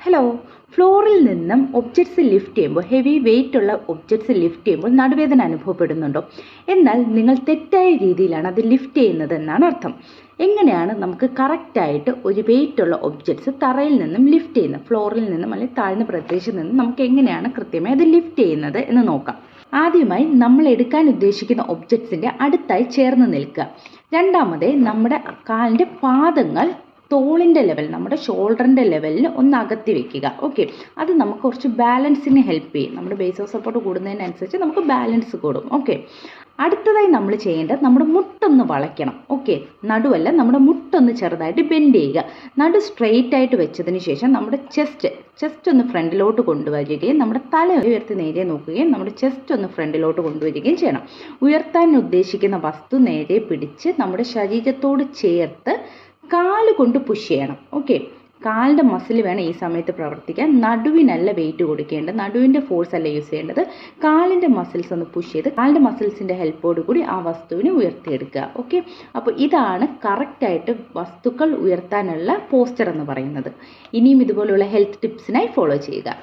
Hello, ഫ്ലോറിൽ നിന്നും objects lift ചെയ്യുമ്പോൾ ഹെവി വെയിറ്റ് ഉള്ള ഒബ്ജക്ട്സ് ലിഫ്റ്റ് ചെയ്യുമ്പോൾ നടുവേദന അനുഭവപ്പെടുന്നുണ്ടോ? എന്നാൽ നിങ്ങൾ തെറ്റായ രീതിയിലാണ് അത് ലിഫ്റ്റ് ചെയ്യുന്നത് എന്നാണ് അർത്ഥം. എങ്ങനെയാണ് നമുക്ക് കറക്റ്റായിട്ട് ഒരു വെയിറ്റ് ഉള്ള ഒബ്ജക്ട്സ് തറയിൽ നിന്നും ലിഫ്റ്റ് ചെയ്യുന്നത്, ഫ്ലോറിൽ നിന്നും അല്ലെങ്കിൽ താഴ്ന്ന പ്രദേശത്ത് നിന്നും നമുക്ക് എങ്ങനെയാണ് കൃത്യമായി അത് ലിഫ്റ്റ് ചെയ്യുന്നത് എന്ന് നോക്കാം. ആദ്യമായി നമ്മൾ എടുക്കാൻ ഉദ്ദേശിക്കുന്ന ഒബ്ജക്ട്സിൻ്റെ അടുത്തായി ചേർന്ന് നിൽക്കുക. രണ്ടാമത് നമ്മുടെ കാലിൻ്റെ പാദങ്ങൾ തോളിൻ്റെ ലെവൽ, നമ്മുടെ ഷോൾഡറിൻ്റെ ലെവലിൽ ഒന്ന് അകത്തി വെക്കുക. ഓക്കെ, അത് നമുക്ക് കുറച്ച് ബാലൻസിന് ഹെൽപ്പ് ചെയ്യും. നമ്മുടെ ബേസ് ഓഫ് സപ്പോർട്ട് കൂടുന്നതിനനുസരിച്ച് നമുക്ക് ബാലൻസ് കൂടും. ഓക്കെ, അടുത്തതായി നമ്മൾ ചെയ്യേണ്ടത് നമ്മുടെ മുട്ടൊന്ന് വളയ്ക്കണം. ഓക്കെ, നടുവല്ല, നമ്മുടെ മുട്ടൊന്ന് ചെറുതായിട്ട് ബെൻഡ് ചെയ്യുക. നടു സ്ട്രെയിറ്റ് ആയിട്ട് വെച്ചതിന് ശേഷം നമ്മുടെ ചെസ്റ്റ് ഒന്ന് ഫ്രണ്ടിലോട്ട് കൊണ്ടുവരികയും നമ്മുടെ തല ഉയർത്തി നേരെ നോക്കുകയും നമ്മുടെ ചെസ്റ്റ് ഒന്ന് ഫ്രണ്ടിലോട്ട് കൊണ്ടുവരികയും ചെയ്യണം. ഉയർത്താൻ ഉദ്ദേശിക്കുന്ന വസ്തു നേരെ പിടിച്ച് നമ്മുടെ ശരീരത്തോട് ചേർത്ത് കാല് കൊണ്ട് പുഷ് ചെയ്യണം. ഓക്കെ, കാലിൻ്റെ മസിൽ വേണം ഈ സമയത്ത് പ്രവർത്തിക്കാൻ. നടുവിനല്ല വെയിറ്റ് കൊടുക്കേണ്ടത്, നടുവിൻ്റെ ഫോഴ്സ് അല്ല യൂസ് ചെയ്യേണ്ടത്. കാലിൻ്റെ മസിൽസ് ഒന്ന് പുഷ് ചെയ്ത് കാലിൻ്റെ മസിൽസിൻ്റെ ഹെൽപ്പോട് കൂടി ആ വസ്തുവിനെ ഉയർത്തിയെടുക്കുക. ഓക്കെ, അപ്പോൾ ഇതാണ് കറക്റ്റായിട്ട് വസ്തുക്കൾ ഉയർത്താനുള്ള പോസ്ചർ എന്ന് പറയുന്നത്. ഇനിയും ഇതുപോലുള്ള ഹെൽത്ത് ടിപ്സിനായി ഫോളോ ചെയ്യുക.